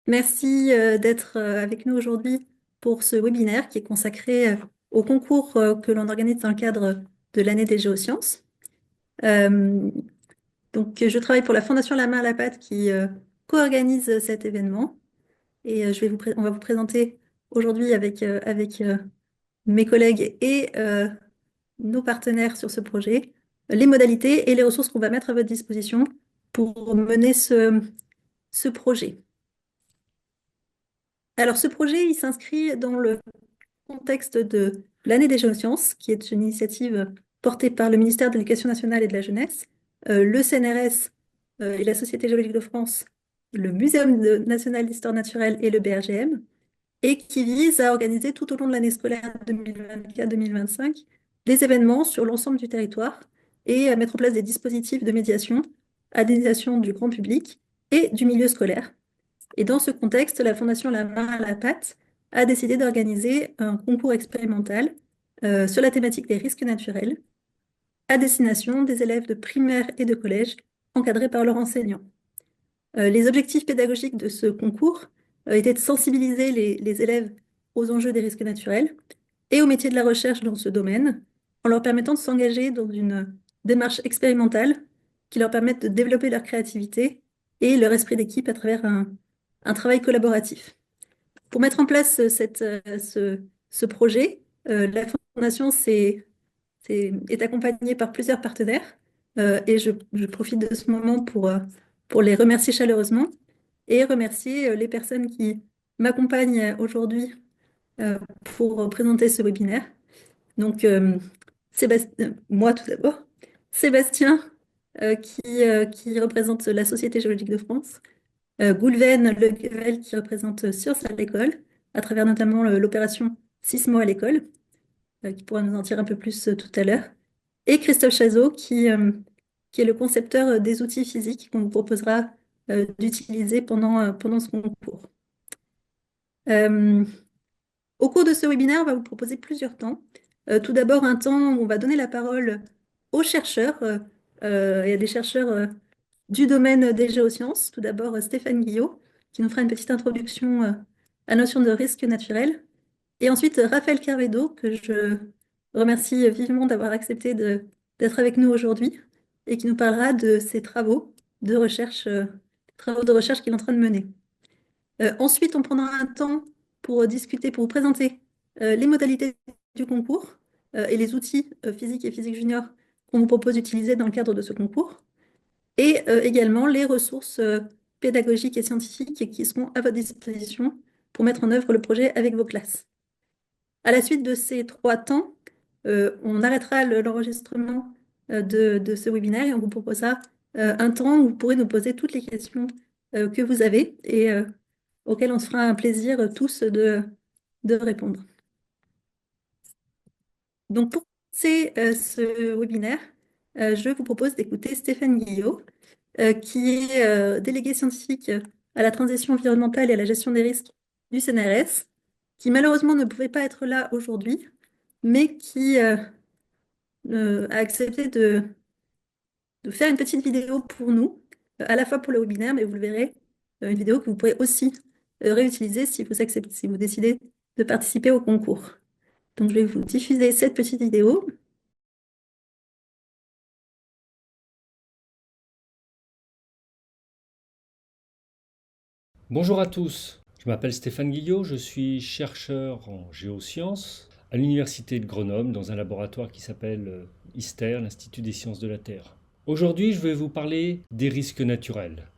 Merci d'être avec nous aujourd'hui pour ce webinaire qui est consacré au concours que l'on organise dans le cadre de l'année des géosciences. Euh, je travaille pour la Fondation La Main à la Pâte qui co-organise cet événement et on va vous présenter aujourd'hui avec mes collègues et nos partenaires sur ce projet les modalités et les ressources qu'on va mettre à votre disposition pour mener ce projet. Alors, ce projet, il s'inscrit dans le contexte de l'année des géosciences, qui est une initiative portée par le ministère de l'Éducation nationale et de la jeunesse, le CNRS et la Société géologique de France, le national d'histoire naturelle et le BRGM, et qui vise à organiser tout au long de l'année scolaire 2024-2025 des événements sur l'ensemble du territoire et à mettre en place des dispositifs de médiation à destination du grand public et du milieu scolaire. Et dans ce contexte, la Fondation La Main à la Pâte a décidé d'organiser un concours expérimental sur la thématique des risques naturels à destination des élèves de primaire et de collège encadrés par leurs enseignants. Les objectifs pédagogiques de ce concours étaient de sensibiliser les élèves aux enjeux des risques naturels et aux métiers de la recherche dans ce domaine, en leur permettant de s'engager dans une démarche expérimentale qui leur permette de développer leur créativité et leur esprit d'équipe à travers un travail collaboratif. Pour mettre en place ce projet, la Fondation est accompagnée par plusieurs partenaires et je profite de ce moment pour les remercier chaleureusement et remercier les personnes qui m'accompagnent aujourd'hui pour présenter ce webinaire. Donc, moi tout d'abord, Sébastien qui représente la Société géologique de France, Goulven Leguevel qui représente Sciences à l'école, à travers notamment l'opération Sismo à l'école, qui pourra nous en dire un peu plus tout à l'heure, et Christophe Chazot qui est le concepteur des outils physiques qu'on vous proposera d'utiliser pendant ce concours. Euh, Au cours de ce webinaire, on va vous proposer plusieurs temps. Tout d'abord, un temps où on va donner la parole aux chercheurs et à des chercheurs du domaine des géosciences. Tout d'abord, Stéphane Guillot, qui nous fera une petite introduction à la notion de risque naturel. Et ensuite, Raphaël Carvedo, que je remercie vivement d'avoir accepté d'être avec nous aujourd'hui et qui nous parlera de ses travaux de recherche qu'il est en train de mener. Ensuite, on prendra un temps pour discuter, pour vous présenter les modalités du concours et les outils physique et physique junior qu'on vous propose d'utiliser dans le cadre de ce concours, et également les ressources pédagogiques et scientifiques qui seront à votre disposition pour mettre en œuvre le projet avec vos classes. À la suite de ces 3 temps, on arrêtera l'enregistrement de ce webinaire et on vous proposera un temps où vous pourrez nous poser toutes les questions que vous avez et auxquelles on se fera un plaisir tous de répondre. Donc pour commencer ce webinaire, je vous propose d'écouter Stéphane Guillot, qui est délégué scientifique à la transition environnementale et à la gestion des risques du CNRS, qui malheureusement ne pouvait pas être là aujourd'hui, mais qui a accepté de faire une petite vidéo pour nous, à la fois pour le webinaire, mais vous le verrez, une vidéo que vous pourrez aussi réutiliser si vous décidez de participer au concours. Donc je vais vous diffuser cette petite vidéo. Bonjour à tous, je m'appelle Stéphane Guillot, je suis chercheur en géosciences à l'Université de Grenoble dans un laboratoire qui s'appelle ISTER, l'Institut des sciences de la Terre. Aujourd'hui, je vais vous parler des risques naturels.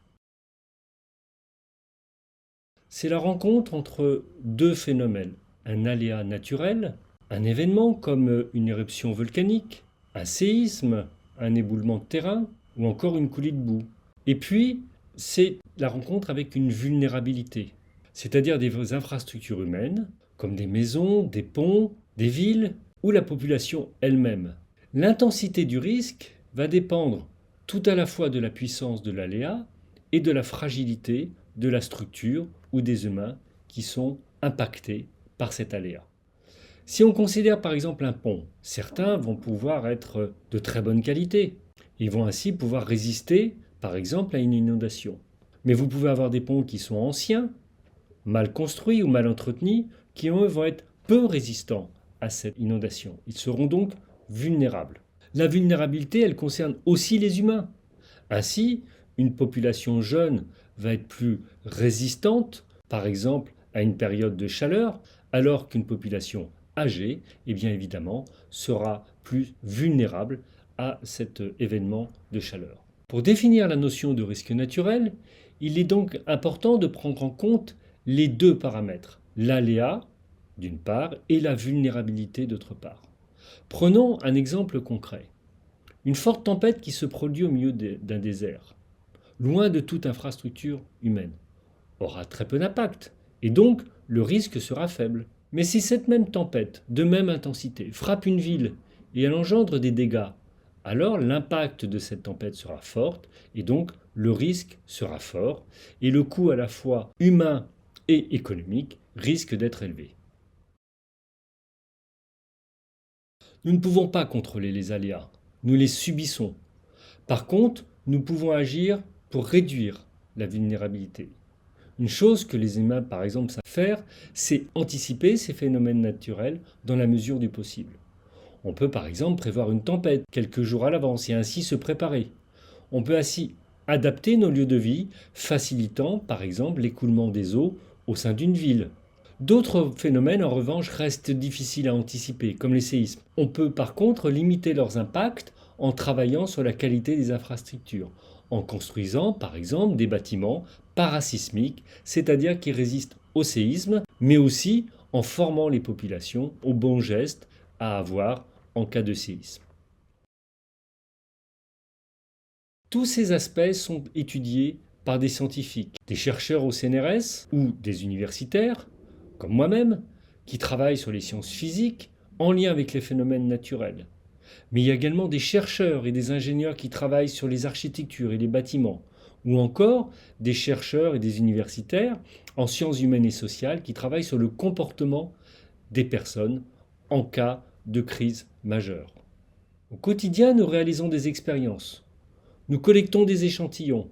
C'est la rencontre entre deux phénomènes, un aléa naturel, un événement comme une éruption volcanique, un séisme, un éboulement de terrain ou encore une coulée de boue. Et puis, c'est la rencontre avec une vulnérabilité, c'est-à-dire des infrastructures humaines, comme des maisons, des ponts, des villes, ou la population elle-même. L'intensité du risque va dépendre tout à la fois de la puissance de l'aléa et de la fragilité de la structure ou des humains qui sont impactés par cet aléa. Si on considère par exemple un pont, certains vont pouvoir être de très bonne qualité. Ils vont ainsi pouvoir résister par exemple à une inondation. Mais vous pouvez avoir des ponts qui sont anciens, mal construits ou mal entretenus qui, eux, vont être peu résistants à cette inondation. Ils seront donc vulnérables. La vulnérabilité, elle concerne aussi les humains. Ainsi, une population jeune va être plus résistante, par exemple, à une période de chaleur, alors qu'une population âgée, eh bien évidemment, sera plus vulnérable à cet événement de chaleur. Pour définir la notion de risque naturel, il est donc important de prendre en compte les deux paramètres, l'aléa d'une part et la vulnérabilité d'autre part. Prenons un exemple concret. Une forte tempête qui se produit au milieu d'un désert, loin de toute infrastructure humaine, aura très peu d'impact, et donc le risque sera faible. Mais si cette même tempête, de même intensité, frappe une ville et elle engendre des dégâts, alors l'impact de cette tempête sera fort, et donc le risque sera fort, et le coût à la fois humain et économique risque d'être élevé. Nous ne pouvons pas contrôler les aléas, nous les subissons. Par contre, nous pouvons agir pour réduire la vulnérabilité. Une chose que les humains, par exemple, savent faire, c'est anticiper ces phénomènes naturels dans la mesure du possible. On peut, par exemple, prévoir une tempête quelques jours à l'avance et ainsi se préparer. On peut ainsi adapter nos lieux de vie, facilitant, par exemple, l'écoulement des eaux au sein d'une ville. D'autres phénomènes, en revanche, restent difficiles à anticiper, comme les séismes. On peut par contre limiter leurs impacts en travaillant sur la qualité des infrastructures, en construisant par exemple des bâtiments parasismiques, c'est-à-dire qui résistent au séisme, mais aussi en formant les populations aux bons gestes à avoir en cas de séisme. Tous ces aspects sont étudiés par des scientifiques, des chercheurs au CNRS ou des universitaires, comme moi-même, qui travaillent sur les sciences physiques en lien avec les phénomènes naturels. Mais il y a également des chercheurs et des ingénieurs qui travaillent sur les architectures et les bâtiments, ou encore des chercheurs et des universitaires en sciences humaines et sociales qui travaillent sur le comportement des personnes en cas de crise majeure. Au quotidien, nous réalisons des expériences. Nous collectons des échantillons.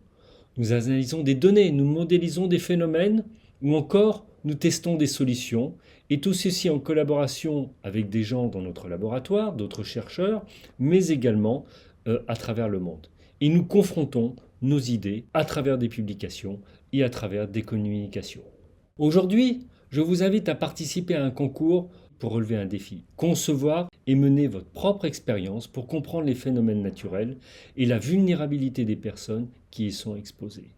Nous analysons des données, nous modélisons des phénomènes ou encore nous testons des solutions, et tout ceci en collaboration avec des gens dans notre laboratoire, d'autres chercheurs, mais également à travers le monde. Et nous confrontons nos idées à travers des publications et à travers des communications. Aujourd'hui, je vous invite à participer à un concours pour relever un défi, concevoir et mener votre propre expérience pour comprendre les phénomènes naturels et la vulnérabilité des personnes qui y sont exposées.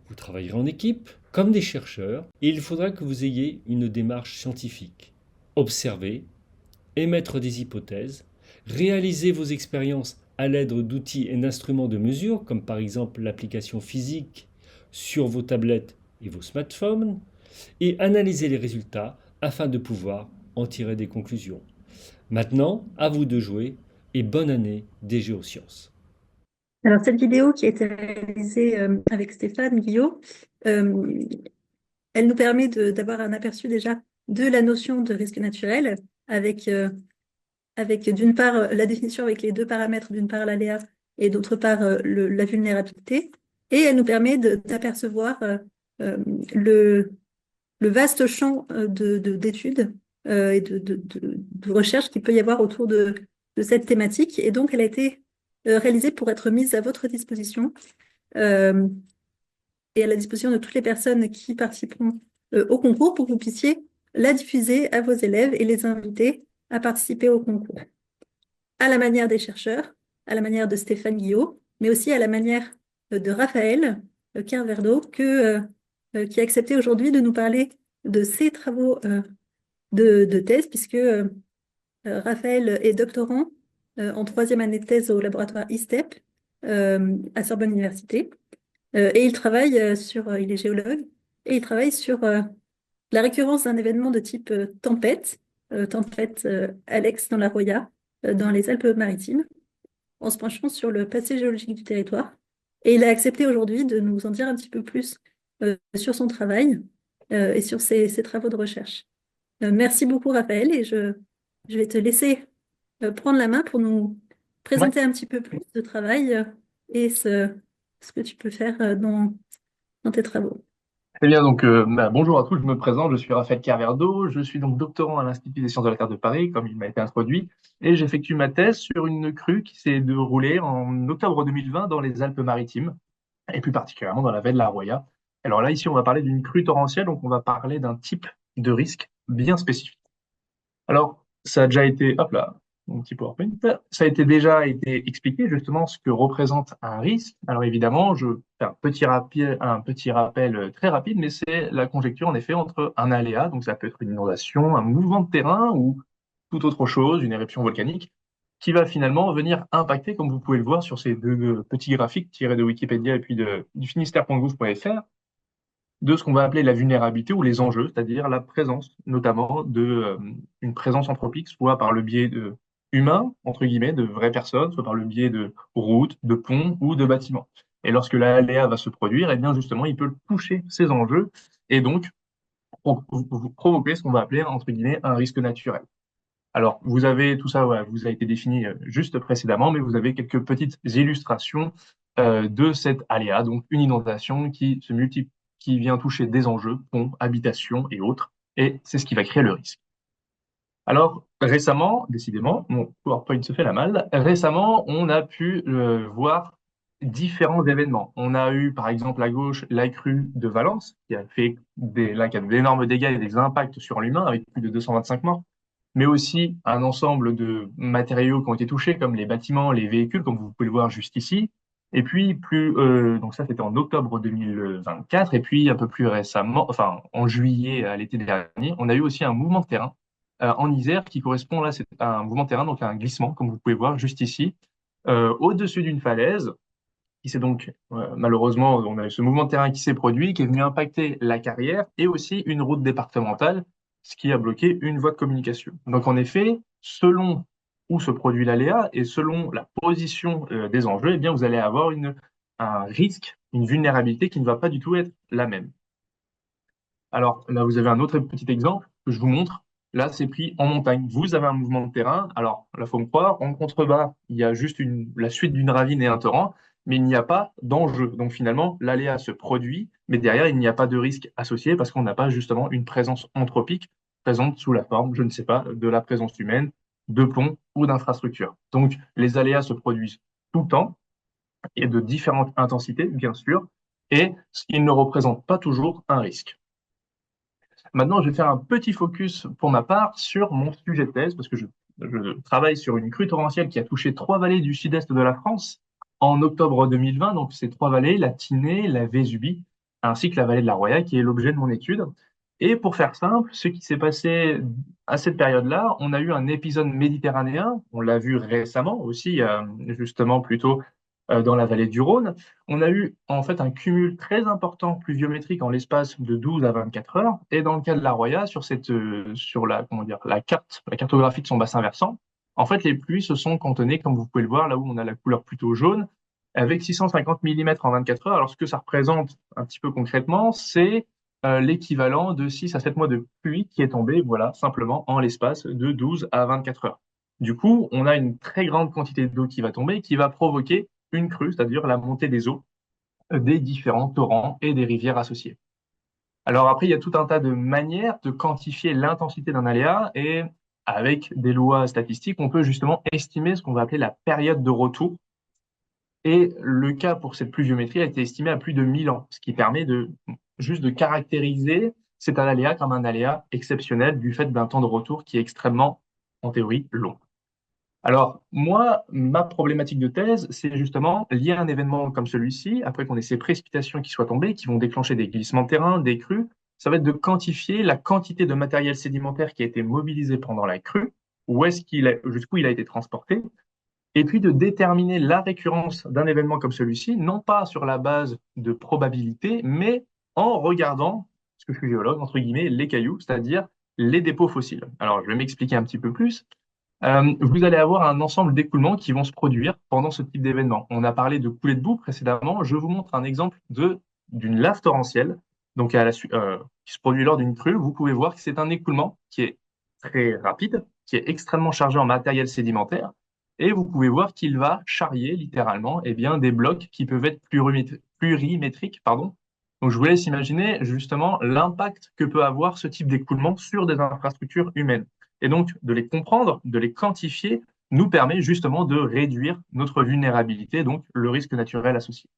Vous travaillerez en équipe, comme des chercheurs, et il faudra que vous ayez une démarche scientifique. Observer, émettre des hypothèses, réaliser vos expériences à l'aide d'outils et d'instruments de mesure, comme par exemple l'application physique sur vos tablettes et vos smartphones, et analyser les résultats afin de pouvoir en tirer des conclusions. Maintenant, à vous de jouer et bonne année des géosciences. Alors, cette vidéo qui a été réalisée avec Stéphane Guillot, euh, elle nous permet d'avoir un aperçu déjà de la notion de risque naturel avec, avec d'une part la définition avec les deux paramètres, d'une part l'aléa et d'autre part la vulnérabilité. Et elle nous permet d'apercevoir euh, le, le vaste champ d'études et de recherche qu'il peut y avoir autour de cette thématique. Et donc, elle a été réalisée pour être mise à votre disposition euh, et à la disposition de toutes les personnes qui participeront au concours pour que vous puissiez la diffuser à vos élèves et les inviter à participer au concours. À la manière des chercheurs, à la manière de Stéphane Guillot, mais aussi à la manière de Raphaël Carverdo, qui a accepté aujourd'hui de nous parler de ses travaux de thèse, puisque Raphaël est doctorant en troisième année de thèse au laboratoire ISTEP à Sorbonne Université. Et il travaille il est géologue, et il travaille sur la récurrence d'un événement de type tempête, tempête Alex dans la Roya, dans les Alpes-Maritimes, en se penchant sur le passé géologique du territoire. Et il a accepté aujourd'hui de nous en dire un petit peu plus sur son travail et sur ses travaux de recherche. Merci beaucoup, Raphaël, et je vais te laisser prendre la main pour nous Ouais. présenter un petit peu plus de travail et ce que tu peux faire dans tes travaux. Eh bien, bonjour à tous, je me présente, je suis Raphaël Carverdo, je suis donc doctorant à l'Institut des sciences de la Terre de Paris, comme il m'a été introduit, et j'effectue ma thèse sur une crue qui s'est déroulée en octobre 2020 dans les Alpes-Maritimes, et plus particulièrement dans la vallée de la Roya. Alors là, ici, on va parler d'une crue torrentielle, donc on va parler d'un type de risque bien spécifique. Alors, ça a déjà été, hop là, mon petit PowerPoint, ça a déjà été expliqué justement ce que représente un risque. Alors évidemment, je fais un petit rappel très rapide, mais c'est la conjecture en effet entre un aléa, donc ça peut être une inondation, un mouvement de terrain ou toute autre chose, une éruption volcanique, qui va finalement venir impacter, comme vous pouvez le voir sur ces deux petits graphiques tirés de Wikipédia et puis du finistère.gouv.fr, de ce qu'on va appeler la vulnérabilité ou les enjeux, c'est-à-dire la présence notamment une présence anthropique, soit par le biais de humains, entre guillemets, de vraies personnes, soit par le biais de routes, de ponts ou de bâtiments. Et lorsque l'aléa va se produire, eh bien justement, il peut toucher ces enjeux et donc provoquer ce qu'on va appeler, entre guillemets, un risque naturel. Alors, vous avez tout ça, ouais, vous a été défini juste précédemment, mais vous avez quelques petites illustrations de cet aléa, donc une inondation qui vient toucher des enjeux, ponts, habitations et autres, et c'est ce qui va créer le risque. Alors, récemment, décidément, mon PowerPoint se fait la malle, récemment, on a pu voir différents événements. On a eu, par exemple, à gauche, la crue de Valence, qui a fait qui a d'énormes dégâts et des impacts sur l'humain, avec plus de 225 morts, mais aussi un ensemble de matériaux qui ont été touchés, comme les bâtiments, les véhicules, comme vous pouvez le voir juste ici. Et puis, donc ça, c'était en octobre 2024, et puis un peu plus récemment, enfin, en juillet, à l'été dernier, on a eu aussi un mouvement de terrain en Isère qui correspond là, c'est un mouvement de terrain, donc à un glissement, comme vous pouvez voir juste ici, au-dessus d'une falaise, qui s'est donc, malheureusement, on a eu ce mouvement de terrain qui s'est produit, qui est venu impacter la carrière et aussi une route départementale, ce qui a bloqué une voie de communication. Donc, en effet, selon où se produit l'aléa et selon la position des enjeux, eh bien, vous allez avoir un risque, une vulnérabilité qui ne va pas du tout être la même. Alors là, vous avez un autre petit exemple que je vous montre. Là, c'est pris en montagne. Vous avez un mouvement de terrain. Alors là, faut me croire, en contrebas, il y a juste la suite d'une ravine et un torrent, mais il n'y a pas d'enjeu. Donc finalement, l'aléa se produit, mais derrière, il n'y a pas de risque associé parce qu'on n'a pas justement une présence anthropique présente sous la forme, je ne sais pas, de la présence humaine, de ponts ou d'infrastructures. Donc les aléas se produisent tout le temps et de différentes intensités, bien sûr, et ils ne représentent pas toujours un risque. Maintenant, je vais faire un petit focus pour ma part sur mon sujet de thèse, parce que je travaille sur une crue torrentielle qui a touché trois vallées du sud-est de la France en octobre 2020. Donc, ces trois vallées, la Tinée, la Vésubie, ainsi que la vallée de la Roya, qui est l'objet de mon étude. Et pour faire simple, ce qui s'est passé à cette période-là, on a eu un épisode méditerranéen, on l'a vu récemment aussi, justement plutôt dans la vallée du Rhône. On a eu en fait un cumul très important pluviométrique en l'espace de 12 à 24 heures. Et dans le cas de la Roya, sur la, comment dire, la cartographie de son bassin versant, en fait, les pluies se sont cantonnées, comme vous pouvez le voir, là où on a la couleur plutôt jaune, avec 650 mm en 24 heures. Alors, ce que ça représente un petit peu concrètement, c'est l'équivalent de 6 à 7 mois de pluie qui est tombé, voilà, simplement en l'espace de 12 à 24 heures. Du coup, on a une très grande quantité d'eau qui va tomber, qui va provoquer une crue, c'est-à-dire la montée des eaux des différents torrents et des rivières associées. Alors après, il y a tout un tas de manières de quantifier l'intensité d'un aléa et avec des lois statistiques, on peut justement estimer ce qu'on va appeler la période de retour. Et le cas pour cette pluviométrie a été estimé à plus de 1000 ans, ce qui permet juste de caractériser cet aléa comme un aléa exceptionnel du fait d'un temps de retour qui est extrêmement, en théorie, long. Alors, moi, ma problématique de thèse, c'est justement lié à un événement comme celui-ci, après qu'on ait ces précipitations qui soient tombées, qui vont déclencher des glissements de terrain, des crues, ça va être de quantifier la quantité de matériel sédimentaire qui a été mobilisé pendant la crue, jusqu'où il a été transporté, et puis de déterminer la récurrence d'un événement comme celui-ci, non pas sur la base de probabilité, mais en regardant, parce que je suis géologue, entre guillemets, les cailloux, c'est-à-dire les dépôts fossiles. Alors, je vais m'expliquer un petit peu plus. Vous allez avoir un ensemble d'écoulements qui vont se produire pendant ce type d'événement. On a parlé de coulées de boue précédemment. Je vous montre un exemple d'une lave torrentielle, donc qui se produit lors d'une crue. Vous pouvez voir que c'est un écoulement qui est très rapide, qui est extrêmement chargé en matériel sédimentaire, et vous pouvez voir qu'il va charrier littéralement des blocs qui peuvent être plurimétriques, pardon. Donc, je vous laisse imaginer justement l'impact que peut avoir ce type d'écoulement sur des infrastructures humaines. Et donc, de les comprendre, de les quantifier, nous permet justement de réduire notre vulnérabilité, donc le risque naturel associé.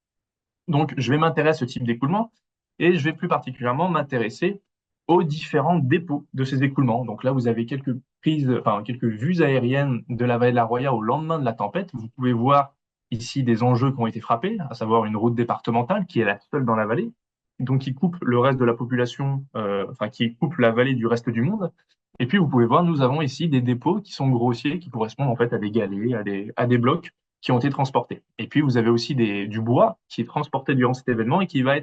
Donc, je vais m'intéresser à ce type d'écoulement et je vais plus particulièrement m'intéresser aux différents dépôts de ces écoulements. Donc là, vous avez quelques prises, enfin, quelques vues aériennes de la vallée de la Roya au lendemain de la tempête. Vous pouvez voir ici des enjeux qui ont été frappés, à savoir une route départementale qui est la seule dans la vallée, donc qui coupe le reste de la population, enfin, qui coupe la vallée du reste du monde. Et puis, vous pouvez voir, nous avons ici des dépôts qui sont grossiers, qui correspondent en fait à des galets, à des blocs qui ont été transportés. Et puis, vous avez aussi du bois qui est transporté durant cet événement et qui va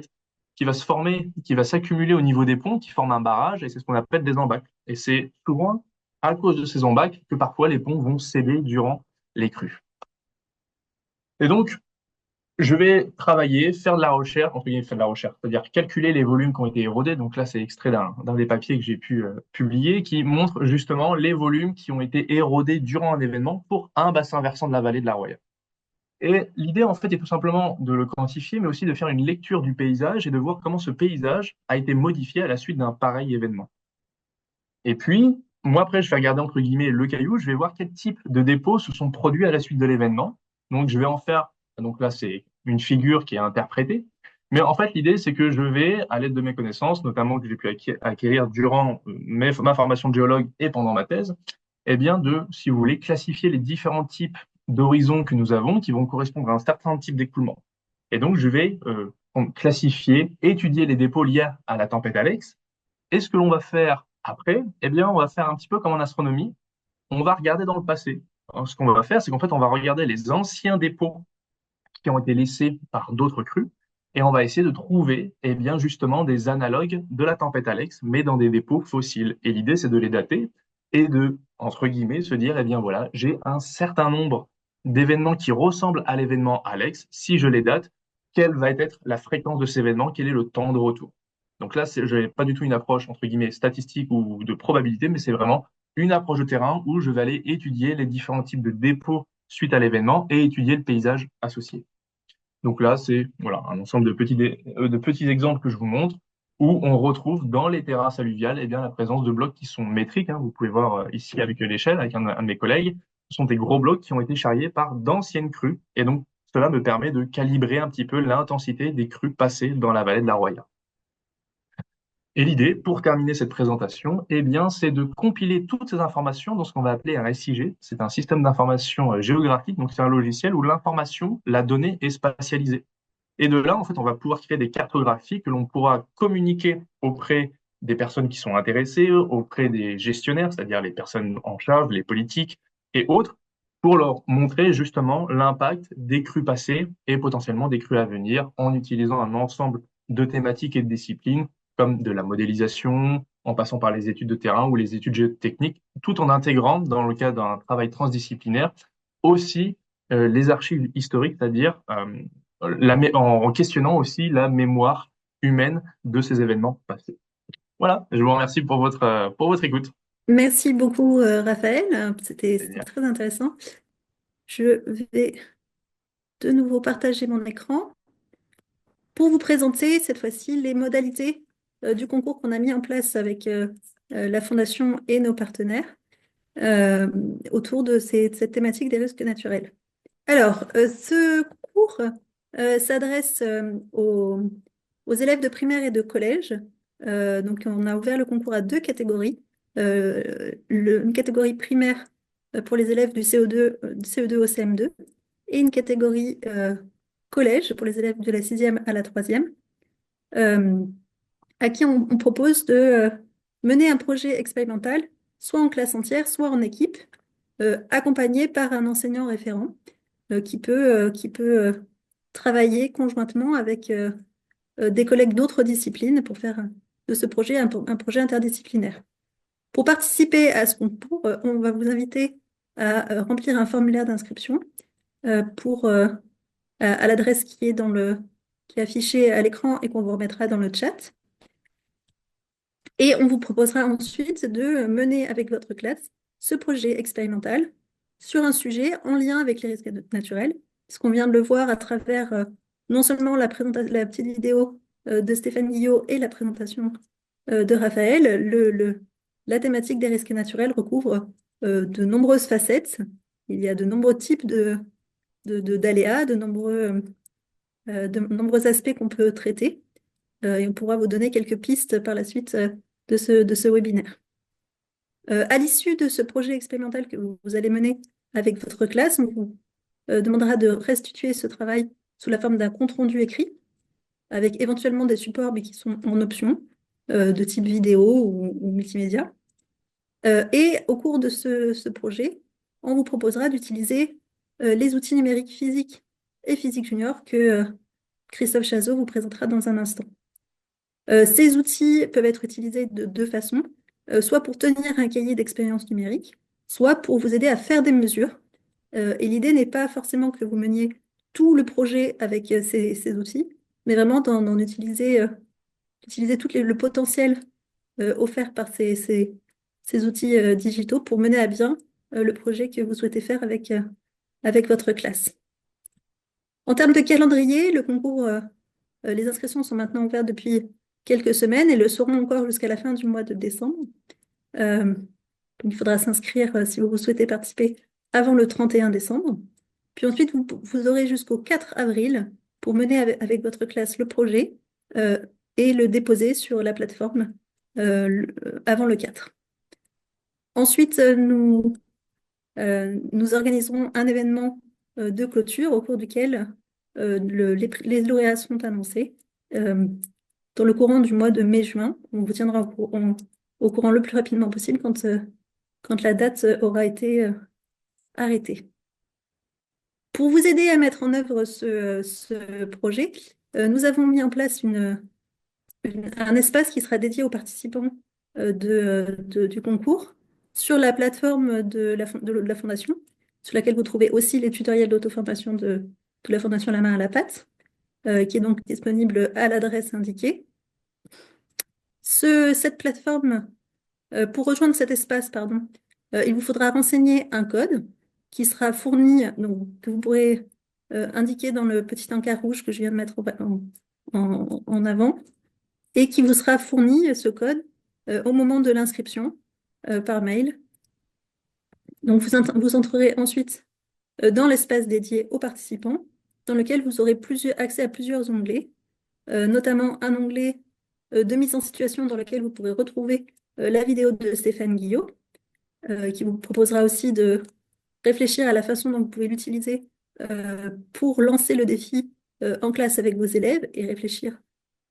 se former, qui va s'accumuler au niveau des ponts, qui forment un barrage, et c'est ce qu'on appelle des embâcles. Et c'est souvent à cause de ces embâcles que parfois les ponts vont céder durant les crues. Et donc, je vais travailler, faire de la recherche, entre guillemets, faire de la recherche, c'est-à-dire calculer les volumes qui ont été érodés. Donc là, c'est extrait d'un des papiers que j'ai pu publier qui montre justement les volumes qui ont été érodés durant un événement pour un bassin versant de la vallée de la Roya. Et l'idée, en fait, est tout simplement de le quantifier, mais aussi de faire une lecture du paysage et de voir comment ce paysage a été modifié à la suite d'un pareil événement. Et puis, moi, après, je vais regarder, entre guillemets, le caillou, je vais voir quel type de dépôts se sont produits à la suite de l'événement. Donc, je vais en faire, donc là, c'est une figure qui est interprétée. Mais en fait, l'idée, c'est que je vais, à l'aide de mes connaissances, notamment que j'ai pu acquérir durant ma formation de géologue et pendant ma thèse, eh bien, si vous voulez, classifier les différents types d'horizons que nous avons qui vont correspondre à un certain type d'écoulement. Et donc, je vais classifier, étudier les dépôts liés à la tempête Alex. Et ce que l'on va faire après, eh bien, on va faire un petit peu comme en astronomie, on va regarder dans le passé. Alors, ce qu'on va faire, c'est qu'en fait, on va regarder les anciens dépôts qui ont été laissés par d'autres crues, et on va essayer de trouver, eh bien, justement, des analogues de la tempête Alex, mais dans des dépôts fossiles. Et l'idée, c'est de les dater et de, entre guillemets, se dire, eh bien, voilà, j'ai un certain nombre d'événements qui ressemblent à l'événement Alex. Si je les date, quelle va être la fréquence de ces événements? Quel est le temps de retour? Donc là, je n'ai pas du tout une approche, entre guillemets, statistique ou de probabilité, mais c'est vraiment une approche de terrain où je vais aller étudier les différents types de dépôts suite à l'événement et étudier le paysage associé. Donc là, c'est voilà, un ensemble de petits exemples que je vous montre où on retrouve dans les terrasses alluviales eh bien, la présence de blocs qui sont métriques, hein. Vous pouvez voir ici avec l'échelle, avec un de mes collègues. Ce sont des gros blocs qui ont été charriés par d'anciennes crues. Et donc, cela me permet de calibrer un petit peu l'intensité des crues passées dans la vallée de la Roya. Et l'idée, pour terminer cette présentation, eh bien, c'est de compiler toutes ces informations dans ce qu'on va appeler un SIG. C'est un système d'information géographique, donc c'est un logiciel où l'information, la donnée est spatialisée. Et de là, en fait, on va pouvoir créer des cartographies que l'on pourra communiquer auprès des personnes qui sont intéressées, auprès des gestionnaires, c'est-à-dire les personnes en charge, les politiques et autres, pour leur montrer justement l'impact des crues passées et potentiellement des crues à venir en utilisant un ensemble de thématiques et de disciplines comme de la modélisation, en passant par les études de terrain ou les études géotechniques, tout en intégrant, dans le cadre d'un travail transdisciplinaire, aussi les archives historiques, c'est-à-dire en questionnant aussi la mémoire humaine de ces événements passés. Voilà, je vous remercie pour votre écoute. Merci beaucoup, Raphaël. C'était Génial. très intéressant. Je vais de nouveau partager mon écran pour vous présenter cette fois-ci les modalités du concours qu'on a mis en place avec la Fondation et nos partenaires euh, autour de cette thématique des risques naturels. Alors, ce cours s'adresse aux élèves de primaire et de collège. Donc, on a ouvert le concours à deux catégories. Une catégorie primaire pour les élèves du CE2 au CM2 et une catégorie collège pour les élèves de la sixième à la troisième, euh, à qui on propose de mener un projet expérimental, soit en classe entière, soit en équipe, accompagné par un enseignant référent qui peut travailler conjointement avec des collègues d'autres disciplines pour faire de ce projet un projet interdisciplinaire. Pour participer à ce concours, on va vous inviter à remplir un formulaire d'inscription à l'adresse qui est affichée à l'écran et qu'on vous remettra dans le chat. Et on vous proposera ensuite de mener avec votre classe ce projet expérimental sur un sujet en lien avec les risques naturels, ce qu'on vient de le voir à travers non seulement la petite vidéo de Stéphane Guillot et la présentation de Raphaël, la thématique des risques naturels recouvre de nombreuses facettes. Il y a de nombreux types d'aléas, de nombreux aspects qu'on peut traiter. Et on pourra vous donner quelques pistes par la suite de ce webinaire. À l'issue de ce projet expérimental que vous allez mener avec votre classe, on vous demandera de restituer ce travail sous la forme d'un compte-rendu écrit, avec éventuellement des supports, mais qui sont en option, de type vidéo ou multimédia. Et au cours de ce projet, on vous proposera d'utiliser les outils numériques physique et physique junior que Christophe Chazot vous présentera dans un instant. Ces outils peuvent être utilisés de deux façons, soit pour tenir un cahier d'expérience numérique, soit pour vous aider à faire des mesures. Et l'idée n'est pas forcément que vous meniez tout le projet avec ces outils, mais vraiment d'en utiliser, tout le potentiel offert par ces outils digitaux pour mener à bien le projet que vous souhaitez faire avec votre classe. En termes de calendrier, le concours, les inscriptions sont maintenant ouvertes depuis quelques semaines et le seront encore jusqu'à la fin du mois de décembre. Donc il faudra s'inscrire si vous souhaitez participer avant le 31 décembre. Puis ensuite, vous aurez jusqu'au 4 avril pour mener avec votre classe le projet et le déposer sur la plateforme avant le 4. Ensuite, nous organiserons un événement de clôture au cours duquel les lauréats seront annoncés dans le courant du mois de mai-juin. On vous tiendra au courant le plus rapidement possible quand la date aura été arrêtée. Pour vous aider à mettre en œuvre ce projet, nous avons mis en place un espace qui sera dédié aux participants du concours sur la plateforme de la Fondation, sur laquelle vous trouvez aussi les tutoriels d'auto-formation de la Fondation La Main à la Pâte, qui est donc disponible à l'adresse indiquée. Cette plateforme, pour rejoindre cet espace, il vous faudra renseigner un code qui sera fourni, donc, que vous pourrez indiquer dans le petit encart rouge que je viens de mettre en avant, et qui vous sera fourni, ce code, au moment de l'inscription par mail. Donc, vous entrerez ensuite dans l'espace dédié aux participants, dans lequel vous aurez accès à plusieurs onglets, notamment un onglet de mise en situation dans lequel vous pourrez retrouver la vidéo de Stéphane Guillot, qui vous proposera aussi de réfléchir à la façon dont vous pouvez l'utiliser pour lancer le défi en classe avec vos élèves et réfléchir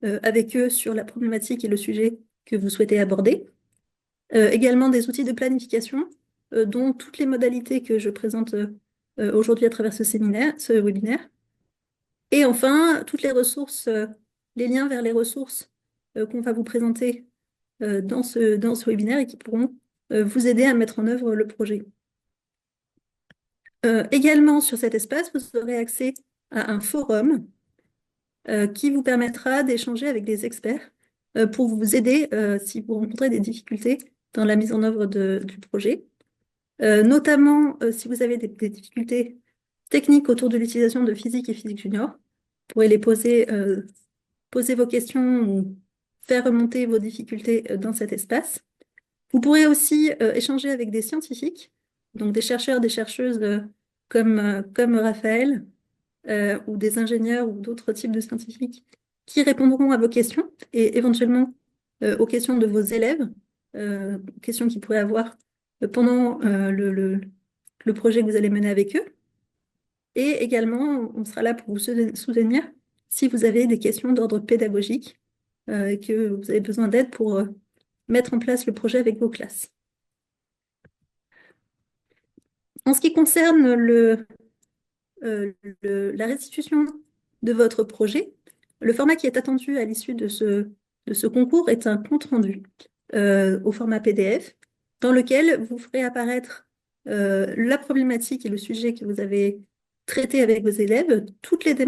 avec eux sur la problématique et le sujet que vous souhaitez aborder. Également des outils de planification, dont toutes les modalités que je présente aujourd'hui à travers ce webinaire. Et enfin, toutes les ressources, les liens vers les ressources qu'on va vous présenter dans ce webinaire et qui pourront vous aider à mettre en œuvre le projet. Également, sur cet espace, vous aurez accès à un forum qui vous permettra d'échanger avec des experts pour vous aider si vous rencontrez des difficultés dans la mise en œuvre du projet. Notamment, si vous avez des difficultés techniques autour de l'utilisation de physique et physique junior, vous pourrez les poser vos questions ou faire remonter vos difficultés dans cet espace. Vous pourrez aussi échanger avec des scientifiques, donc des chercheurs, des chercheuses comme Raphaël, ou des ingénieurs ou d'autres types de scientifiques qui répondront à vos questions et éventuellement aux questions de vos élèves, questions qu'ils pourraient avoir pendant le projet que vous allez mener avec eux. Et également, on sera là pour vous soutenir si vous avez des questions d'ordre pédagogique et que vous avez besoin d'aide pour mettre en place le projet avec vos classes. En ce qui concerne la restitution de votre projet, le format qui est attendu à l'issue de ce concours est un compte-rendu au format PDF, dans lequel vous ferez apparaître la problématique et le sujet que vous avez traité avec vos élèves, toutes les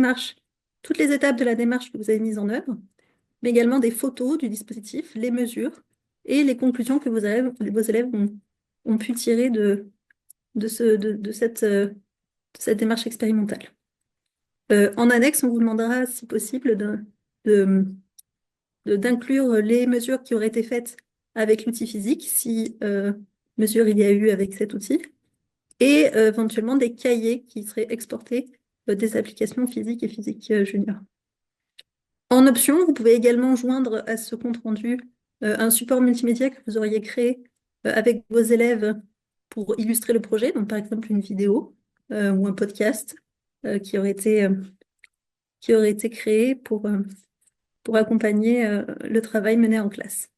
étapes de la démarche que vous avez mise en œuvre, mais également des photos du dispositif, les mesures et les conclusions que vos élèves ont pu tirer de cette démarche expérimentale. En annexe, on vous demandera, si possible, d'inclure les mesures qui auraient été faites avec l'outil physique, si mesure il y a eu avec cet outil, et éventuellement des cahiers qui seraient exportés des applications physiques et physique junior. En option, vous pouvez également joindre à ce compte-rendu un support multimédia que vous auriez créé avec vos élèves pour illustrer le projet, donc par exemple une vidéo ou un podcast qui aurait été créé pour accompagner le travail mené en classe.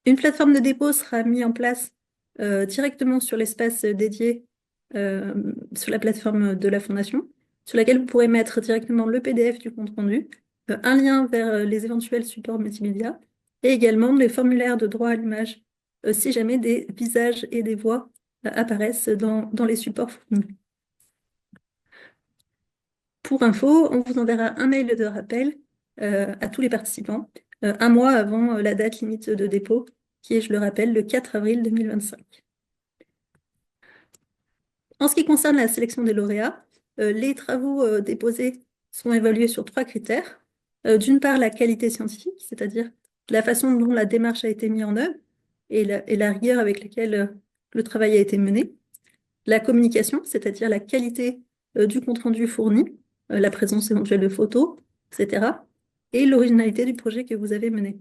Une plateforme de dépôt sera mise en place directement sur l'espace dédié sur la plateforme de la Fondation, sur laquelle vous pourrez mettre directement le PDF du compte-rendu, un lien vers les éventuels supports multimédia et également les formulaires de droit à l'image si jamais des visages et des voix apparaissent dans les supports fournis. Pour info, on vous enverra un mail de rappel à tous les participants, un mois avant la date limite de dépôt, qui est, je le rappelle, le 4 avril 2025. En ce qui concerne la sélection des lauréats, les travaux déposés sont évalués sur 3 critères. D'une part, la qualité scientifique, c'est-à-dire la façon dont la démarche a été mise en œuvre et la rigueur avec laquelle le travail a été mené. La communication, c'est-à-dire la qualité du compte-rendu fourni, la présence éventuelle de photos, etc. Et l'originalité du projet que vous avez mené.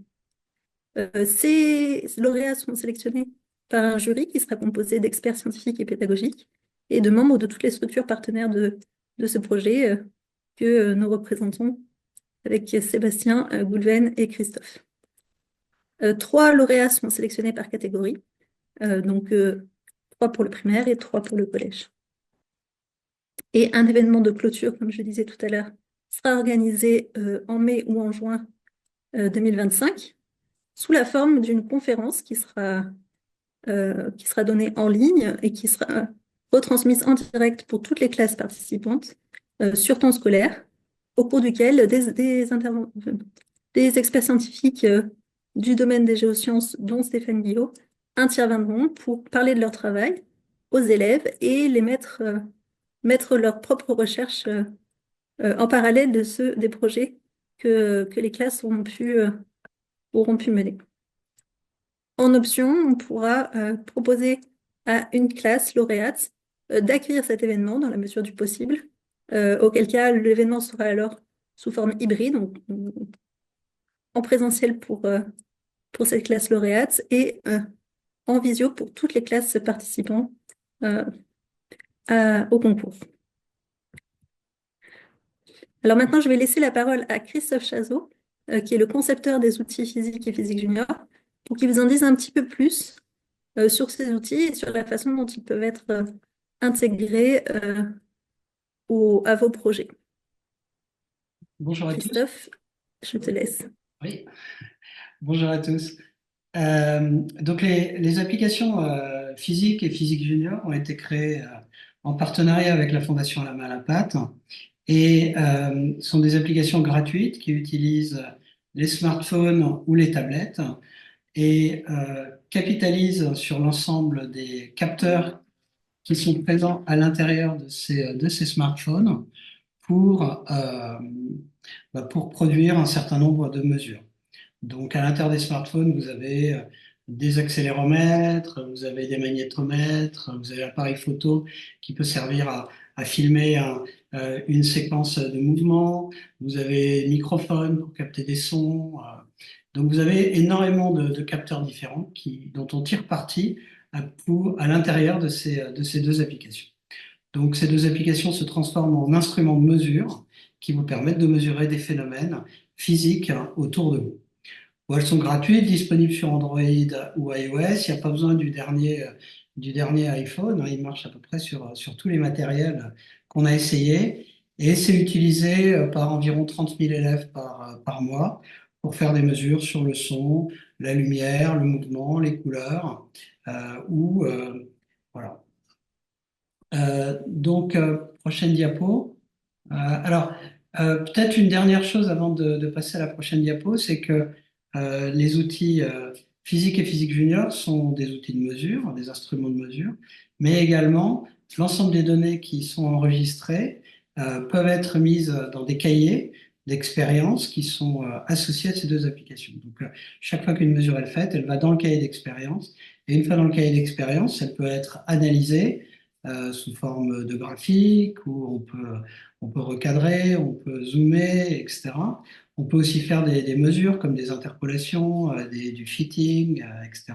Ces lauréats sont sélectionnés par un jury qui sera composé d'experts scientifiques et pédagogiques et de membres de toutes les structures partenaires de ce projet que nous représentons avec Sébastien, Goulven et Christophe. 3 lauréats sont sélectionnés par catégorie, donc 3 pour le primaire et 3 pour le collège. Et un événement de clôture, comme je disais tout à l'heure, sera organisé en mai ou en juin 2025 sous la forme d'une conférence qui sera donnée en ligne et qui sera retransmise en direct pour toutes les classes participantes sur temps scolaire, au cours duquel des experts scientifiques du domaine des géosciences, dont Stéphane Guillot, interviendront pour parler de leur travail aux élèves et les mettre leurs propres recherches en parallèle de ceux des projets que les classes auront pu mener. En option, on pourra proposer à une classe lauréate d'accueillir cet événement dans la mesure du possible, auquel cas l'événement sera alors sous forme hybride, donc en présentiel pour cette classe lauréate et en visio pour toutes les classes participant au concours. Alors maintenant, je vais laisser la parole à Christophe Chazot, qui est le concepteur des outils physique et physique junior, pour qu'il vous en dise un petit peu plus sur ces outils et sur la façon dont ils peuvent être intégrés à vos projets. Bonjour à tous. Christophe, je te laisse. Oui, bonjour à tous. Donc les applications physique et physique junior ont été créées en partenariat avec la Fondation La Main à la Pâte et sont des applications gratuites qui utilisent les smartphones ou les tablettes et capitalisent sur l'ensemble des capteurs qui sont présents à l'intérieur de ces smartphones pour produire un certain nombre de mesures. Donc, à l'intérieur des smartphones, vous avez des accéléromètres, vous avez des magnétomètres, vous avez l'appareil photo qui peut servir à filmer une séquence de mouvements, vous avez microphone pour capter des sons. Donc, vous avez énormément de capteurs différents dont on tire parti à l'intérieur de ces 2 applications. Donc, ces 2 applications se transforment en instruments de mesure qui vous permettent de mesurer des phénomènes physiques autour de vous. Elles sont gratuites, disponibles sur Android ou iOS. Il n'y a pas besoin du dernier iPhone. Il marche à peu près sur tous les matériels qu'on a essayés. Et c'est utilisé par environ 30 000 élèves par mois pour faire des mesures sur le son, la lumière, le mouvement, les couleurs. Voilà. Donc, prochaine diapo. Alors, peut-être une dernière chose avant de passer à la prochaine diapo, c'est que les outils physique et physique junior sont des outils de mesure, des instruments de mesure, mais également l'ensemble des données qui sont enregistrées peuvent être mises dans des cahiers. d'expérience qui sont associées à ces deux applications. Donc, chaque fois qu'une mesure est faite, elle va dans le cahier d'expérience. Et une fois dans le cahier d'expérience, elle peut être analysée sous forme de graphique, où on peut recadrer, on peut zoomer, etc. On peut aussi faire des mesures comme des interpolations, du fitting, etc.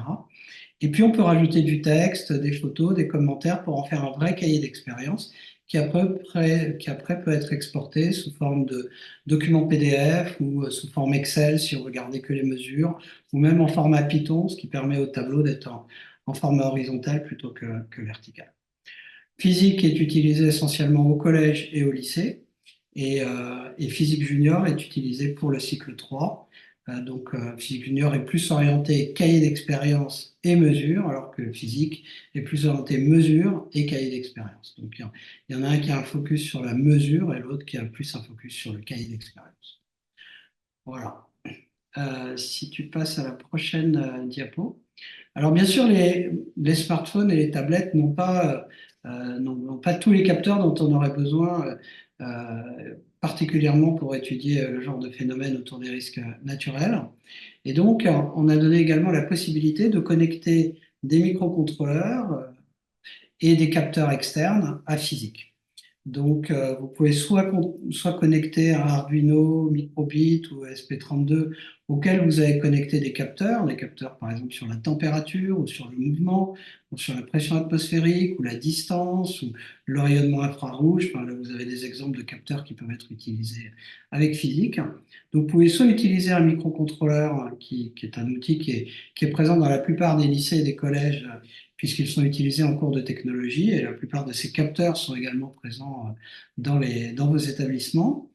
Et puis, on peut rajouter du texte, des photos, des commentaires pour en faire un vrai cahier d'expérience qui après peut être exporté sous forme de document PDF ou sous forme Excel si on veut garder que les mesures, ou même en format Python, ce qui permet au tableau d'être en format horizontal plutôt que vertical. Physique est utilisé essentiellement au collège et au lycée, et physique junior est utilisé pour le cycle 3. Physique junior est plus orienté cahier d'expérience et mesure, alors que physique est plus orienté mesure et cahier d'expérience. Donc, il y en a un qui a un focus sur la mesure et l'autre qui a plus un focus sur le cahier d'expérience. Voilà. Si tu passes à la prochaine diapo. Alors bien sûr, les smartphones et les tablettes n'ont pas tous les capteurs dont on aurait besoin, particulièrement pour étudier le genre de phénomène autour des risques naturels. Et donc, on a donné également la possibilité de connecter des microcontrôleurs et des capteurs externes à physique. Donc, vous pouvez soit connecter un Arduino, Microbit ou ESP32 auquel vous avez connecté des capteurs par exemple sur la température ou sur le mouvement, ou sur la pression atmosphérique ou la distance ou le rayonnement infrarouge. Enfin, là, vous avez des exemples de capteurs qui peuvent être utilisés avec physique. Donc, vous pouvez soit utiliser un microcontrôleur qui est un outil qui est présent dans la plupart des lycées et des collèges puisqu'ils sont utilisés en cours de technologie et la plupart de ces capteurs sont également présents dans vos établissements.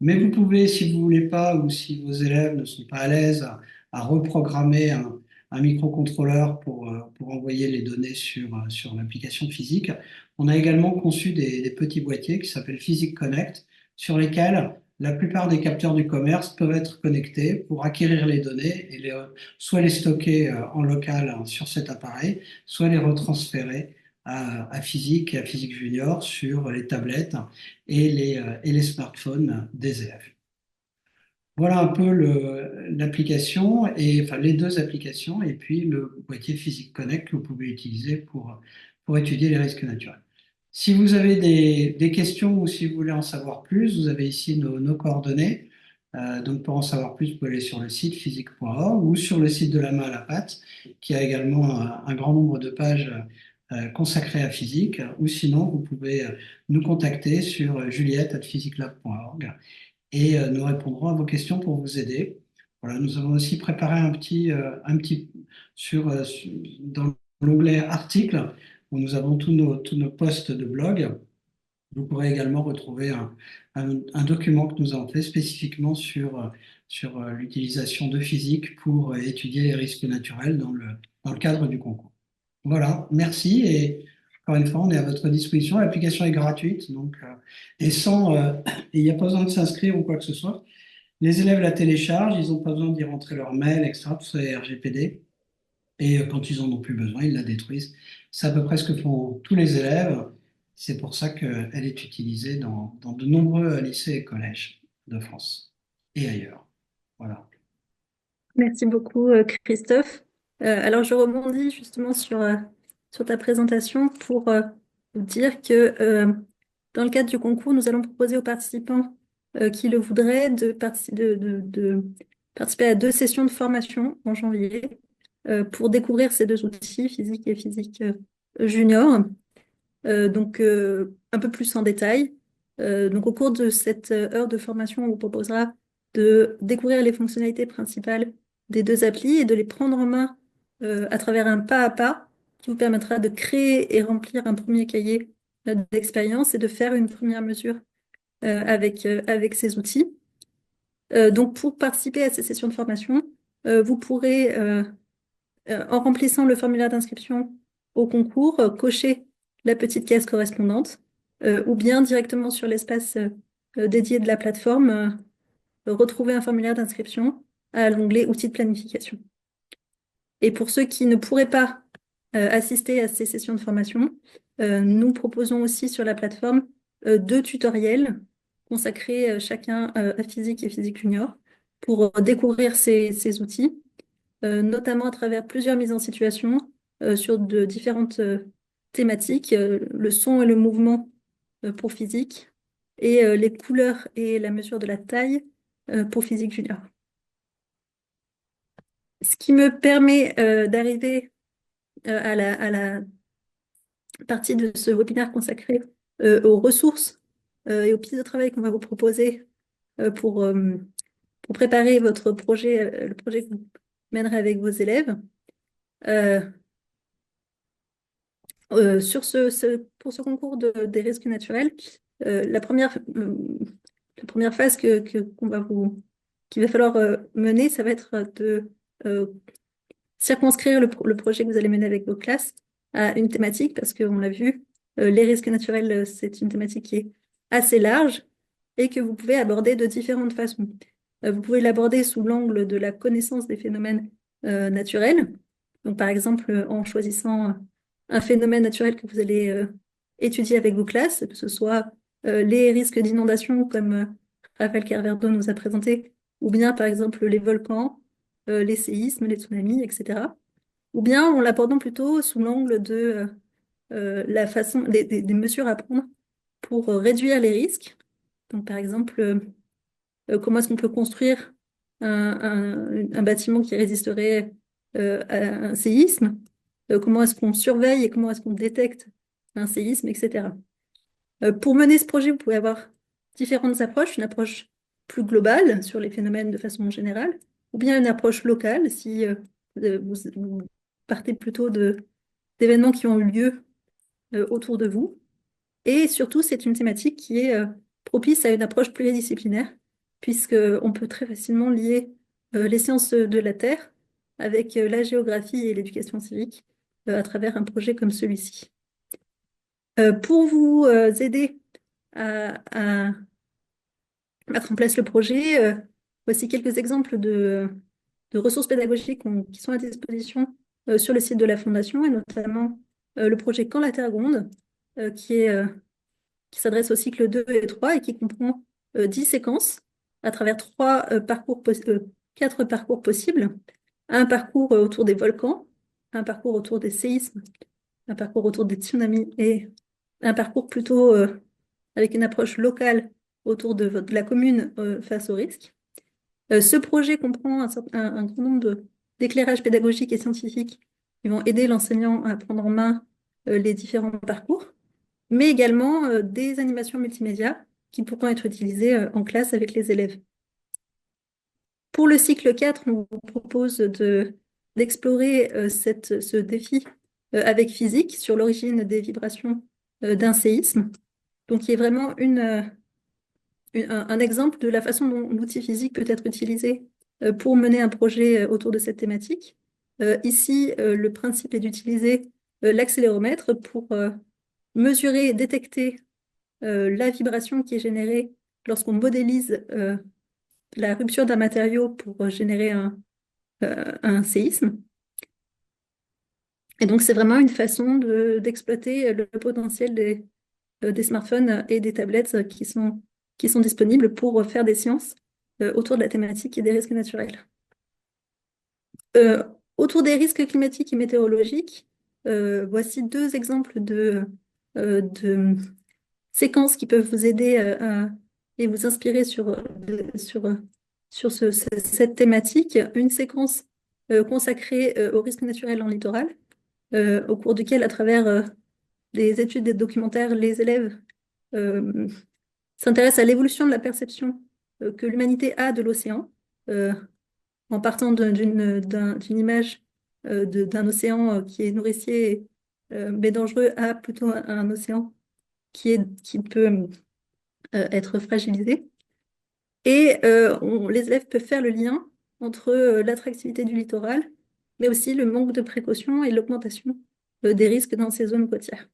Mais vous pouvez, si vous ne voulez pas ou si vos élèves ne sont pas à l'aise à reprogrammer un microcontrôleur pour envoyer les données sur l'application physique, on a également conçu des petits boîtiers qui s'appellent Physique Connect, sur lesquels la plupart des capteurs du commerce peuvent être connectés pour acquérir les données et soit les stocker en local sur cet appareil, soit les retransférer à Physique et à Physique Junior sur les tablettes et les smartphones des élèves. Voilà un peu l'application, enfin les deux applications, et puis le boîtier Physique Connect que vous pouvez utiliser pour étudier les risques naturels. Si vous avez des questions ou si vous voulez en savoir plus, vous avez ici nos coordonnées. Donc pour en savoir plus, vous pouvez aller sur le site physique.org ou sur le site de la main à la pâte, qui a également un grand nombre de pages consacrées à physique, ou sinon vous pouvez nous contacter sur juliette@physiquelab.org et nous répondrons à vos questions pour vous aider. Voilà, nous avons aussi préparé un petit dans l'onglet articles où nous avons tous nos posts de blog. Vous pourrez également retrouver un document que nous avons fait spécifiquement sur l'utilisation de physique pour étudier les risques naturels dans le cadre du concours. Voilà, merci et encore une fois, on est à votre disposition. L'application est gratuite, donc et sans, et il n'y a pas besoin de s'inscrire ou quoi que ce soit. Les élèves la téléchargent, ils n'ont pas besoin d'y rentrer leur mail, etc. Tout ça est RGPD. Et quand ils en ont plus besoin, ils la détruisent. C'est à peu près ce que font tous les élèves. C'est pour ça qu'elle est utilisée dans de nombreux lycées et collèges de France et ailleurs. Voilà. Merci beaucoup, Christophe. Alors, je rebondis justement sur ta présentation pour vous dire que dans le cadre du concours, nous allons proposer aux participants qui le voudraient de participer à 2 sessions de formation en janvier pour découvrir ces 2 outils, physique et physique junior. Un peu plus en détail. Donc, au cours de cette heure de formation, on vous proposera de découvrir les fonctionnalités principales des 2 applis et de les prendre en main à travers un pas à pas qui vous permettra de créer et remplir un premier cahier d'expérience et de faire une première mesure avec ces outils. Donc, pour participer à ces sessions de formation, vous pourrez, en remplissant le formulaire d'inscription au concours, cocher la petite case correspondante ou bien directement sur l'espace dédié de la plateforme, retrouver un formulaire d'inscription à l'onglet Outils de planification. Et pour ceux qui ne pourraient pas assister à ces sessions de formation, nous proposons aussi sur la plateforme 2 tutoriels consacrés chacun à physique et physique junior pour découvrir ces outils, notamment à travers plusieurs mises en situation sur de différentes thématiques, le son et le mouvement pour physique, et les couleurs et la mesure de la taille pour physique junior. Ce qui me permet d'arriver à la partie de ce webinaire consacré aux ressources et aux pistes de travail qu'on va vous proposer pour préparer votre projet, le projet que vous mènerez avec vos élèves. Pour ce concours des risques naturels, la première phase qu'il va falloir mener, ça va être de circonscrire le projet que vous allez mener avec vos classes à une thématique, parce qu'on l'a vu, les risques naturels, c'est une thématique qui est assez large et que vous pouvez aborder de différentes façons. Vous pouvez l'aborder sous l'angle de la connaissance des phénomènes naturels. Donc, par exemple, en choisissant un phénomène naturel que vous allez étudier avec vos classes, que ce soit les risques d'inondation, comme Raphaël Carverdo nous a présenté, ou bien, par exemple, les volcans, les séismes, les tsunamis, etc. Ou bien en l'abordant plutôt sous l'angle de la façon, des mesures à prendre pour réduire les risques. Donc, par exemple, comment est-ce qu'on peut construire un bâtiment qui résisterait à un séisme? Comment est-ce qu'on surveille et comment est-ce qu'on détecte un séisme, etc. Pour mener ce projet, vous pouvez avoir différentes approches. Une approche plus globale sur les phénomènes de façon générale, ou bien une approche locale si vous partez plutôt d'événements qui ont eu lieu autour de vous. Et surtout, c'est une thématique qui est propice à une approche pluridisciplinaire, puisqu'on peut très facilement lier les sciences de la Terre avec la géographie et l'éducation civique à travers un projet comme celui-ci. Pour vous aider à mettre en place le projet, voici quelques exemples de ressources pédagogiques qui sont à disposition sur le site de la Fondation, et notamment le projet Quand la Terre gronde, qui s'adresse au cycle 2 et 3 et qui comprend 10 séquences à travers 4 parcours possibles. Un parcours autour des volcans, un parcours autour des séismes, un parcours autour des tsunamis et un parcours plutôt avec une approche locale autour de la commune face aux risques. Ce projet comprend un grand nombre d'éclairages pédagogiques et scientifiques qui vont aider l'enseignant à prendre en main les différents parcours, mais également des animations multimédia qui pourront être utilisées en classe avec les élèves. Pour le cycle 4, on vous propose d'explorer ce défi avec physique sur l'origine des vibrations d'un séisme. Donc, il y a vraiment un exemple de la façon dont l'outil physique peut être utilisé pour mener un projet autour de cette thématique. Ici, le principe est d'utiliser l'accéléromètre pour mesurer et détecter la vibration qui est générée lorsqu'on modélise la rupture d'un matériau pour générer un séisme. Et donc, c'est vraiment une façon d'exploiter le potentiel des smartphones et des tablettes qui sont disponibles pour faire des sciences autour de la thématique et des risques naturels. Autour des risques climatiques et météorologiques, voici 2 exemples de séquences qui peuvent vous aider et vous inspirer sur cette thématique. Une séquence consacrée aux risques naturels en littoral, au cours duquel, à travers des études et des documentaires, les élèves s'intéressent à l'évolution de la perception que l'humanité a de l'océan, en partant d'une image d'un océan qui est nourricier mais dangereux à plutôt un océan qui peut être fragilisé. Et les élèves peuvent faire le lien entre l'attractivité du littoral, mais aussi le manque de précaution et l'augmentation des risques dans ces zones côtières.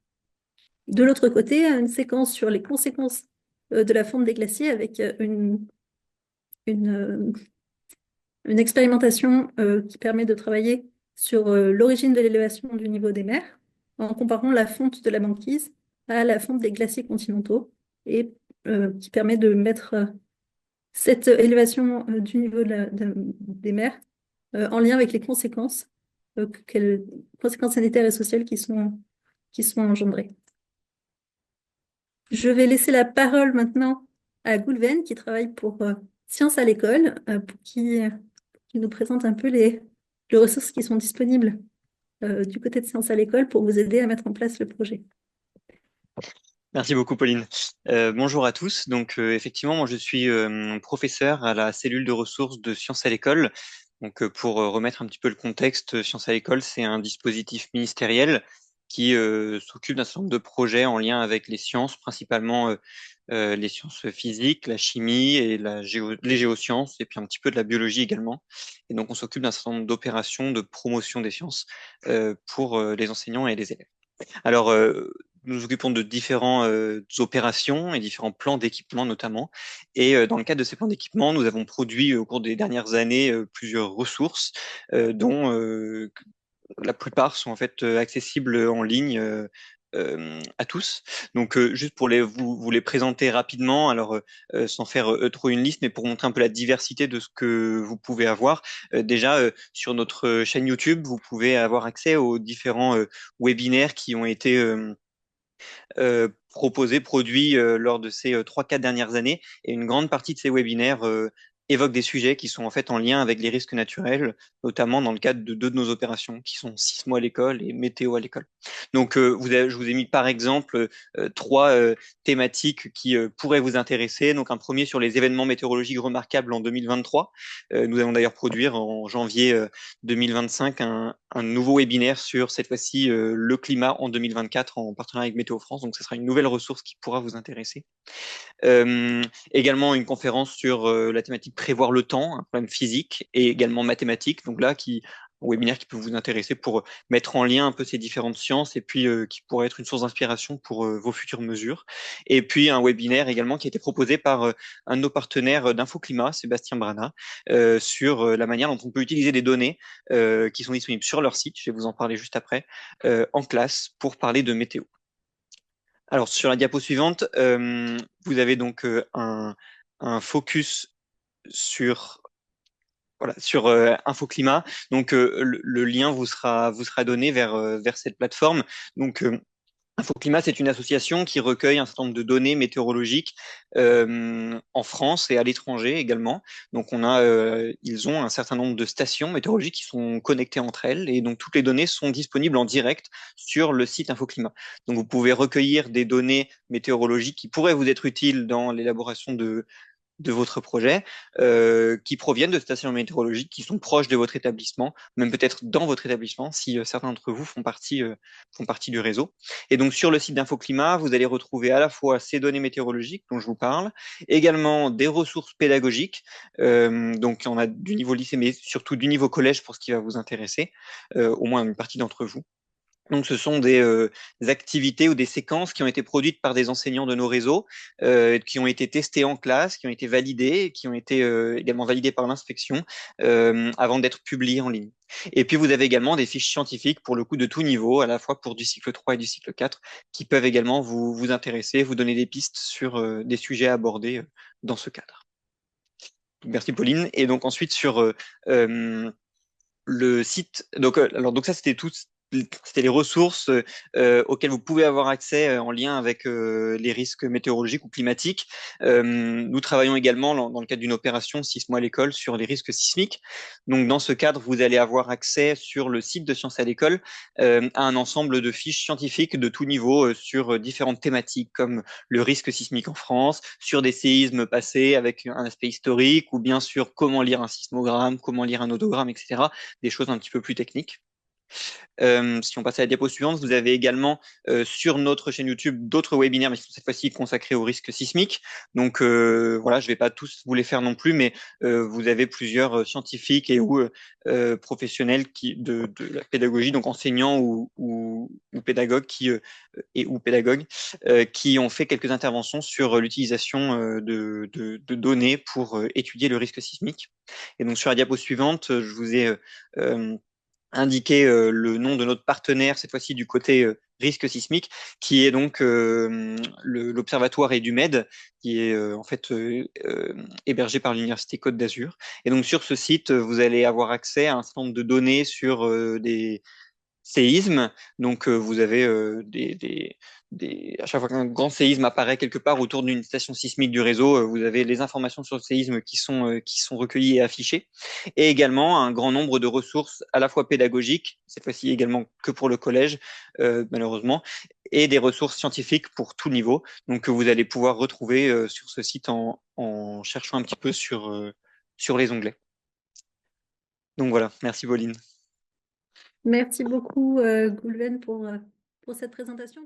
De l'autre côté, une séquence sur les conséquences de la fonte des glaciers avec une expérimentation qui permet de travailler sur l'origine de l'élévation du niveau des mers en comparant la fonte de la banquise à la fonte des glaciers continentaux et qui permet de mettre cette élévation du niveau des mers en lien avec les conséquences, conséquences sanitaires et sociales qui sont engendrées. Je vais laisser la parole maintenant à Goulven qui travaille pour Sciences à l'école, qui nous présente un peu les ressources qui sont disponibles du côté de Sciences à l'école pour vous aider à mettre en place le projet. Merci beaucoup, Pauline. Bonjour à tous. Donc, effectivement, moi, je suis professeur à la cellule de ressources de Sciences à l'école. Donc, pour remettre un petit peu le contexte, Sciences à l'école, c'est un dispositif ministériel qui s'occupe d'un certain nombre de projets en lien avec les sciences, principalement les sciences physiques, la chimie et les géosciences, et puis un petit peu de la biologie également. Et donc, on s'occupe d'un certain nombre d'opérations de promotion des sciences pour les enseignants et les élèves. Alors, nous nous occupons de différentes opérations et différents plans d'équipement notamment. Et dans le cadre de ces plans d'équipement, nous avons produit au cours des dernières années plusieurs ressources, dont la plupart sont en fait accessibles en ligne. À tous. Donc, juste pour vous les présenter rapidement, alors sans faire trop une liste, mais pour montrer un peu la diversité de ce que vous pouvez avoir. Déjà, sur notre chaîne YouTube, vous pouvez avoir accès aux différents webinaires qui ont été proposés, produits lors de ces 3-4 dernières années. Et une grande partie de ces webinaires évoquent des sujets qui sont en fait en lien avec les risques naturels, notamment dans le cadre de deux de nos opérations, qui sont Sismo à l'école et Météo à l'école. Donc, je vous ai mis par exemple trois thématiques qui pourraient vous intéresser. Donc, un premier sur les événements météorologiques remarquables en 2023. Nous allons d'ailleurs produire en janvier 2025 un nouveau webinaire sur cette fois-ci le climat en 2024 en partenariat avec Météo France. Donc, ce sera une nouvelle ressource qui pourra vous intéresser. Également une conférence sur la thématique prévoir le temps, un problème physique et également mathématique. Donc là, un webinaire qui peut vous intéresser pour mettre en lien un peu ces différentes sciences et puis qui pourrait être une source d'inspiration pour vos futures mesures. Et puis un webinaire également qui a été proposé par un de nos partenaires d'Infoclimat, Sébastien Brana, sur la manière dont on peut utiliser des données qui sont disponibles sur leur site, je vais vous en parler juste après, en classe pour parler de météo. Alors, sur la diapo suivante, vous avez donc un focus sur, voilà, sur Infoclimat. Donc, le lien vous sera donné vers cette plateforme. Donc, Infoclimat, c'est une association qui recueille un certain nombre de données météorologiques en France et à l'étranger également. Donc, ils ont un certain nombre de stations météorologiques qui sont connectées entre elles et donc toutes les données sont disponibles en direct sur le site Infoclimat. Donc, vous pouvez recueillir des données météorologiques qui pourraient vous être utiles dans l'élaboration de votre projet, qui proviennent de stations météorologiques qui sont proches de votre établissement, même peut-être dans votre établissement, si certains d'entre vous font partie du réseau. Et donc sur le site d'Infoclimat, vous allez retrouver à la fois ces données météorologiques dont je vous parle, également des ressources pédagogiques, donc on a du niveau lycée, mais surtout du niveau collège pour ce qui va vous intéresser, au moins une partie d'entre vous. Donc, ce sont des activités ou des séquences qui ont été produites par des enseignants de nos réseaux, qui ont été testées en classe, qui ont été validées, qui ont été également validées par l'inspection avant d'être publiées en ligne. Et puis, vous avez également des fiches scientifiques pour le coup de tout niveau, à la fois pour du cycle 3 et du cycle 4, qui peuvent également vous intéresser, vous donner des pistes sur des sujets abordés dans ce cadre. Merci Pauline. Et donc ensuite sur le site, donc ça c'était les ressources auxquelles vous pouvez avoir accès en lien avec les risques météorologiques ou climatiques. Nous travaillons également dans le cadre d'une opération Sismo à l'école sur les risques sismiques. Donc dans ce cadre, vous allez avoir accès sur le site de Sciences à l'école à un ensemble de fiches scientifiques de tout niveau sur différentes thématiques comme le risque sismique en France, sur des séismes passés avec un aspect historique ou bien sûr comment lire un sismogramme, comment lire un odogramme, etc. Des choses un petit peu plus techniques. Si on passe à la diapo suivante, vous avez également sur notre chaîne YouTube d'autres webinaires, mais qui sont cette fois-ci consacrés au risque sismique. Donc voilà, je ne vais pas tous vous les faire non plus, mais vous avez plusieurs scientifiques et ou professionnels de la pédagogie, donc enseignants ou pédagogues qui ont fait quelques interventions sur l'utilisation de données pour étudier le risque sismique. Et donc sur la diapo suivante, je vous ai indiquer le nom de notre partenaire, cette fois-ci du côté risque sismique, qui est donc l'Observatoire EduMed, qui est en fait hébergé par l'Université Côte d'Azur. Et donc sur ce site, vous allez avoir accès à un certain nombre de données sur des séismes. Donc vous avez à chaque fois qu'un grand séisme apparaît quelque part autour d'une station sismique du réseau, vous avez les informations sur le séisme qui sont recueillies et affichées, et également un grand nombre de ressources à la fois pédagogiques, cette fois-ci également que pour le collège, malheureusement, et des ressources scientifiques pour tout niveau, donc que vous allez pouvoir retrouver sur ce site en cherchant un petit peu sur les onglets. Donc voilà, merci Pauline. Merci beaucoup, Goulven, pour cette présentation.